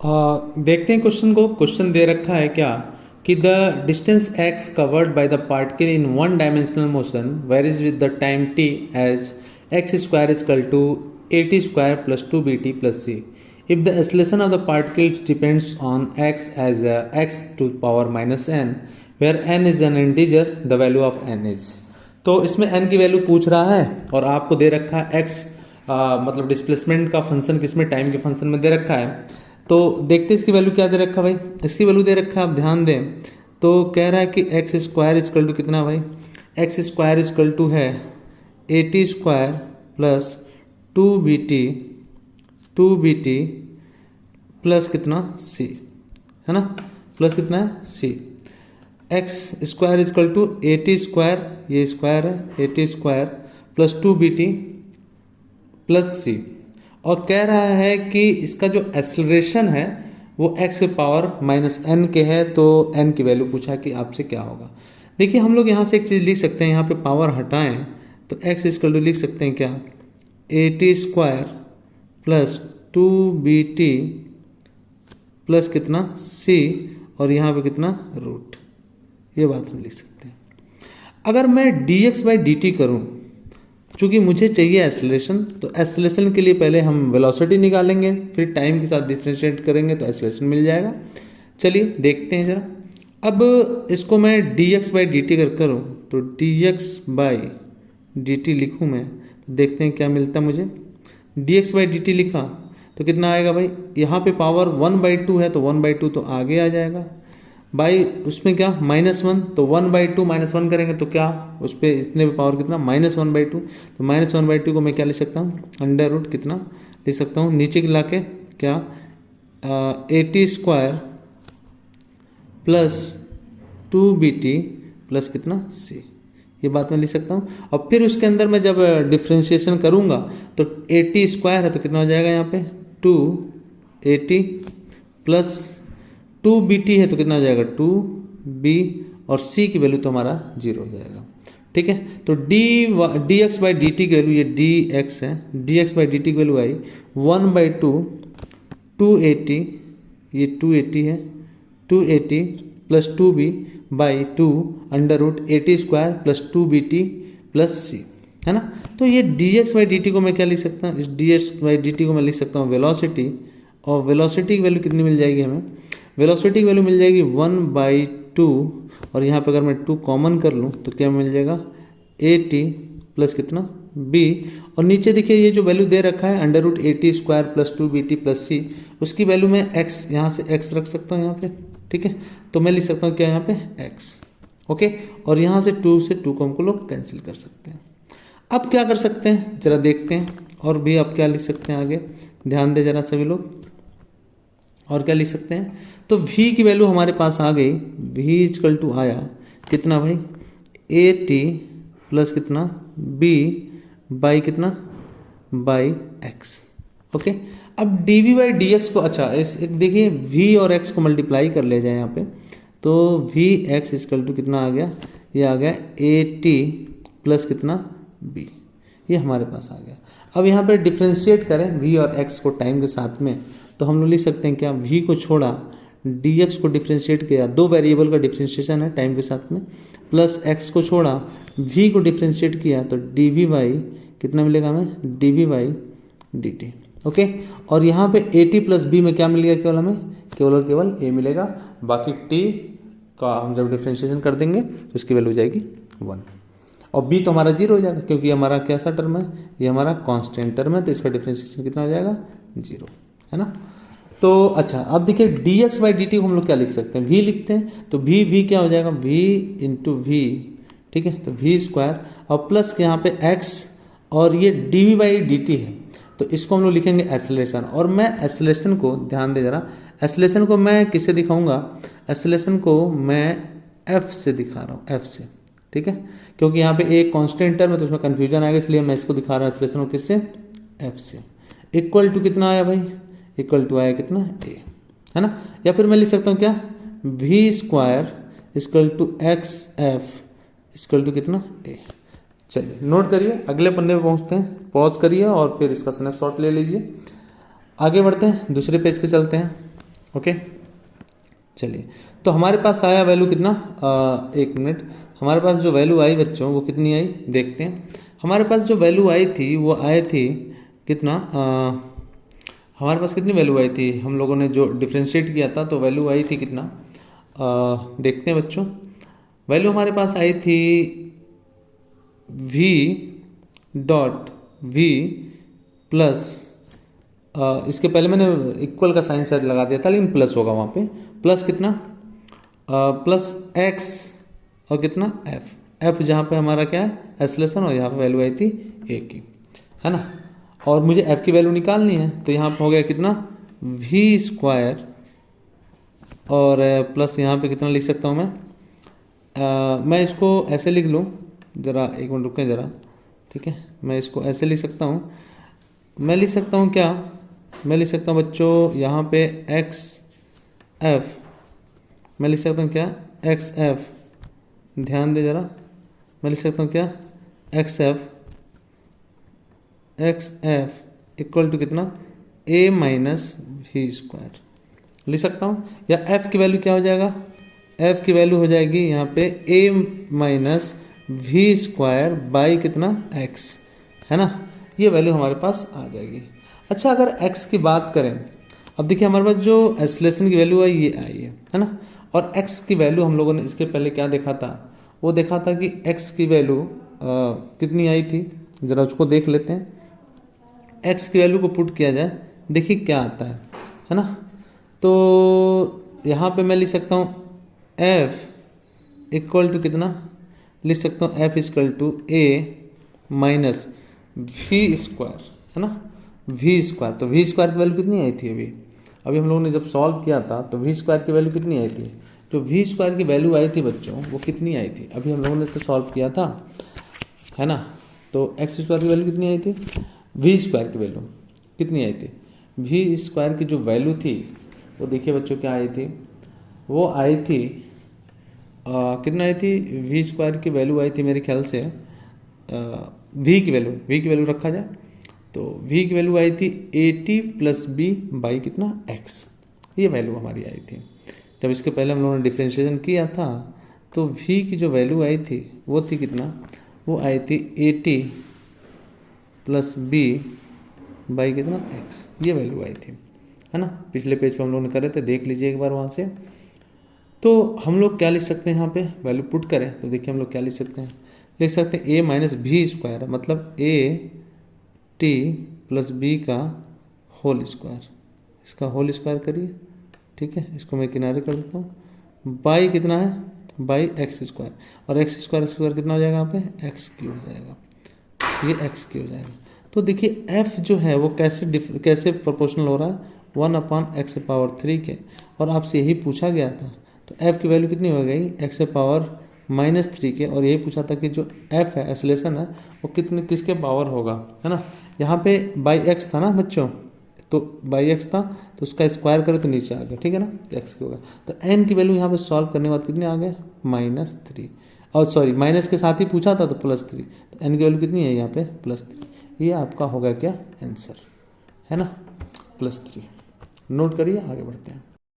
देखते हैं क्वेश्चन को। क्वेश्चन दे रखा है क्या कि the distance x covered by the particle in one dimensional motion varies with the time t as x square is equal to at square plus 2bt plus c if the acceleration of the particles depends on x as x to power minus n where n is an integer the value of n is। तो इसमें n की value पूछ रहा है और आपको दे रखा है x मतलब डिस्प्लेसमेंट का फंक्शन किसमें, टाइम के फंक्शन में दे रखा है। तो देखते इसकी वैल्यू क्या दे रखा है भाई। इसकी वैल्यू दे रखा है, आप ध्यान दें तो कह रहा है कि एक्स स्क्वायर इजकल टू कितना भाई, एक्स स्क्वायर इजकल टू है a t square plus 2bt plus कितना सी, है ना, प्लस कितना है c. X square equal to a t square, ये स्क्वायर है, a t square plus 2bt plus c. और कह रहा है कि इसका जो एक्सेलरेशन है वो x के पावर माइनस n के है। तो n की वैल्यू पूछा कि आपसे क्या होगा। देखिए हम लोग यहाँ से एक चीज़ लिख सकते हैं, यहाँ पे पावर हटाएं तो x इक्वल टू लिख सकते हैं क्या, eighty square plus 2bt plus कितना c और यहाँ पे कितना रूट, ये बात हम लिख सकते हैं। अगर मैं dx बाई dt करूँ, चूंकि मुझे चाहिए एक्सेलरेशन, तो एक्सेलरेशन के लिए पहले हम वेलोसिटी निकालेंगे, फिर टाइम के साथ डिफरेंशिएट करेंगे तो एक्सेलरेशन मिल जाएगा। चलिए देखते हैं जरा। अब इसको मैं dx बाई dt करूँ तो dx बाई dt लिखूँ मैं, तो देखते हैं क्या मिलता है मुझे। dx बाई dt लिखा तो कितना आएगा भाई, यहाँ पे पावर 1/2 है तो 1/2 तो आगे आ जाएगा, बाई उसमें क्या -1, तो 1/2 -1 करेंगे तो क्या उस पर इतने पावर कितना -1/2, तो -1/2 को मैं क्या लिख सकता हूँ, अंडर रूट कितना लिख सकता हूँ, नीचे ला के क्या eighty square plus 2bt plus कितना c, ये बात मैं लिख सकता हूँ। और फिर उसके अंदर मैं जब डिफ्रेंशिएशन करूँगा तो एटी स्क्वायर है तो कितना हो जाएगा यहाँ पे 280 प्लस 2bt है तो कितना हो जाएगा 2b और c की वैल्यू तो हमारा 0 हो जाएगा। ठीक है, तो dx बाई dt की वैल्यू, ये dx है, dx बाई dt की वैल्यू आई 1/2 280, ये 280 है, 280 plus 2b by 2 under root 80 square plus 2bt plus c, है ना। तो ये dx बाई dt को मैं क्या लिख सकता हूँ, इस dx बाई dt को मैं लिख सकता हूँ वेलोसिटी, और वेलोसिटी की वैल्यू कितनी मिल जाएगी हमें, वेलोसिटी की वैल्यू मिल जाएगी 1/2 और यहाँ पे अगर मैं 2 कॉमन कर लूँ तो क्या मिल जाएगा 80 प्लस कितना b, और नीचे देखिए ये जो वैल्यू दे रखा है under root 80 square plus 2bt plus c, उसकी वैल्यू मैं x यहाँ से x रख सकता हूँ यहाँ पे। ठीक है, तो मैं लिख सकता हूँ क्या यहाँ पे x, ओके, और यहाँ से 2 से 2 को हमको लोग कैंसिल कर सकते हैं। अब क्या कर सकते हैं जरा देखते हैं, और भी आप क्या लिख सकते हैं आगे, ध्यान दे जरा सभी लोग। और क्या लिख सकते हैं, तो v की वैल्यू हमारे पास आ गई, v इक्वल टू आया कितना भाई 80 प्लस कितना b बाई कितना बाई x, ओके। अब dv बाई dx को, अच्छा इस देखिए v और x को मल्टीप्लाई कर ले जाए यहाँ पे, तो vx इक्वल टू कितना आ गया, ये आ गया 80 प्लस कितना b, ये हमारे पास आ गया। अब यहाँ पे डिफ्रेंशिएट करें v और x को टाइम के साथ में, तो हम लोग लिख सकते हैं क्या, v को छोड़ा dx को डिफ्रेंशिएट किया, दो वेरिएबल का डिफ्रेंशिएशन है टाइम के साथ में, प्लस x को छोड़ा v को डिफ्रेंशिएट किया तो dv बाई कितना मिलेगा हमें, dv बाई dt, ओके। और यहाँ पे 80 प्लस b में क्या मिल गया, केवल हमें केवल a मिलेगा, बाकी t का हम जब डिफ्रेंशिएशन कर देंगे तो इसकी वैल्यू हो जाएगी 1, और b तो हमारा 0 हो जाएगा क्योंकि हमारा कैसा टर्म है, ये हमारा कांस्टेंट टर्म है, तो इसका डिफ्रेंशिएशन कितना हो जाएगा 0, है ना। तो अच्छा अब देखिए dx बाई dt को हम लोग क्या लिख सकते हैं, v लिखते हैं, तो v क्या हो जाएगा, v इंटू v, ठीक है, तो v स्क्वायर और प्लस यहाँ पे x, और ये dv बाई dt है, तो इसको हम लोग लिखेंगे एक्सेलरेशन। और मैं एक्सेलरेशन को ध्यान दे जरा, एक्सेलरेशन को मैं किससे दिखाऊंगा, एक्सेलरेशन को मैं f से दिखा रहा हूँ, f से, ठीक है, क्योंकि यहाँ पे एक कांस्टेंट टर्म है तो उसमें कंफ्यूजन आएगा, इसलिए मैं इसको दिखा रहा हूँ एक्सेलरेशन को किससे, f से। इक्वल टू कितना आया भाई, इक्वल टू आया कितना a, है ना। या फिर मैं लिख सकता हूँ क्या, v square equal to x f equal to कितना a। चलिए नोट करिए, अगले पन्ने पे पहुँचते हैं, पॉज करिए और फिर इसका स्नैपशॉट ले लीजिए। आगे बढ़ते हैं, दूसरे पेज पे चलते हैं। ओके, चलिए तो हमारे पास आया वैल्यू कितना, एक मिनट, हमारे पास जो वैल्यू आई बच्चों वो कितनी आई देखते हैं। हमारे पास जो वैल्यू आई थी वो आई थी कितना, हमारे पास कितनी वैल्यू आई थी, हम लोगों ने जो डिफ्रेंशिएट किया था तो वैल्यू आई थी कितना, देखते हैं बच्चों। वैल्यू हमारे पास आई थी v डॉट v प्लस, इसके पहले मैंने इक्वल का साइन शायद लगा दिया था लेकिन प्लस होगा वहाँ पे, प्लस कितना, प्लस x और कितना f जहाँ पे हमारा क्या है एसलेशन, और यहाँ पे वैल्यू आई थी a की, है ना, और मुझे f की वैल्यू निकालनी है तो यहाँ पे हो गया कितना v स्क्वायर, और प्लस यहाँ पे कितना लिख सकता हूँ मैं इसको ऐसे लिख लूँ, ज़रा एक मिनट रुकें ज़रा, ठीक है, मैं इसको ऐसे लिख सकता हूँ, मैं लिख सकता हूँ क्या, मैं लिख सकता हूँ बच्चों यहाँ पे एक्स एफ, मैं लिख सकता हूँ क्या एक्स एफ, ध्यान दे ज़रा, मैं लिख सकता हूँ क्या एक्स एफ इक्वल टू कितना a माइनस वी स्क्वायर लिख सकता हूँ, या f की वैल्यू क्या हो जाएगा, f की वैल्यू हो जाएगी यहाँ पे a minus v square by कितना x, है ना, ये वैल्यू हमारे पास आ जाएगी। अच्छा अगर x की बात करें, अब देखिए हमारे पास जो एस्लेशन की वैल्यू है ये आई है ना, और x की वैल्यू हम लोगों ने इसके पहले क्या देखा था, वो देखा था कि x की वैल्यू कितनी आई थी, ज़रा उसको देख लेते हैं। x की वैल्यू को पुट किया जाए, देखिए क्या आता है ना, तो यहाँ पे मैं लिख सकता हूँ f इक्वल टू कितना, लिख सकता हूँ f equal to a minus v square, है ना, वी स्क्वायर, तो वी स्क्वायर की वैल्यू कितनी आई थी अभी हम लोगों ने जब सॉल्व किया था तो वी स्क्वायर की वैल्यू कितनी आई थी, जो वी स्क्वायर की वैल्यू आई थी बच्चों वो कितनी आई थी, अभी हम लोगों ने तो सॉल्व किया था, है ना, तो एक्स स्क्वायर की वैल्यू कितनी आई थी, वी स्क्वायर की वैल्यू कितनी आई थी, वी स्क्वायर की जो वैल्यू थी वो देखिए बच्चों क्या आई थी, वो आई थी कितना आई थी, वी स्क्वायर की वैल्यू आई थी मेरे ख्याल से वी की वैल्यू रखा जाए तो v की वैल्यू आई थी a t plus b by कितना x, ये वैल्यू हमारी आई थी। जब इसके पहले हम लोगों ने डिफ्रेंशिएशन किया था तो v की जो वैल्यू आई थी वो थी कितना, वो आई थी a t plus b by कितना x, ये वैल्यू आई थी, है ना, पिछले पेज पे हम लोगों ने करे थे, देख लीजिए एक बार वहाँ से। तो हम लोग क्या लिख सकते हैं, यहाँ पे वैल्यू पुट करें तो देखिए हम लोग क्या लिख सकते हैं, लिख सकते हैं a माइनस वी स्क्वायर, मतलब a t प्लस बी का होल स्क्वायर, इसका होल स्क्वायर करिए, ठीक है, इसको मैं किनारे कर देता हूँ, बाई कितना है बाई एक्स स्क्वायर, और एक्स स्क्वायर कितना हो जाएगा यहाँ पे एक्स क्यू हो जाएगा, ये एक्स क्यू हो जाएगा। तो देखिए एफ जो है वो कैसे प्रोपोर्शनल हो रहा है 1/x⁻³ के, और आपसे यही पूछा गया था, तो एफ की वैल्यू कितनी हो गई x⁻³ के, और यही पूछा था कि जो एफ है एसलेशन है वो किसके पावर होगा, है ना, यहाँ पे बाई एक्स था ना बच्चों, तो बाई एक्स था तो उसका स्क्वायर करें तो नीचे आ गया, ठीक है ना, तो एक्स होगा, तो एन की वैल्यू यहाँ पे सॉल्व करने के बाद कितने आ गए -3, और सॉरी माइनस के साथ ही पूछा था तो +3, तो एन की वैल्यू कितनी है यहाँ पे +3, ये आपका होगा क्या आंसर, है ना, +3, नोट करिए, आगे बढ़ते हैं।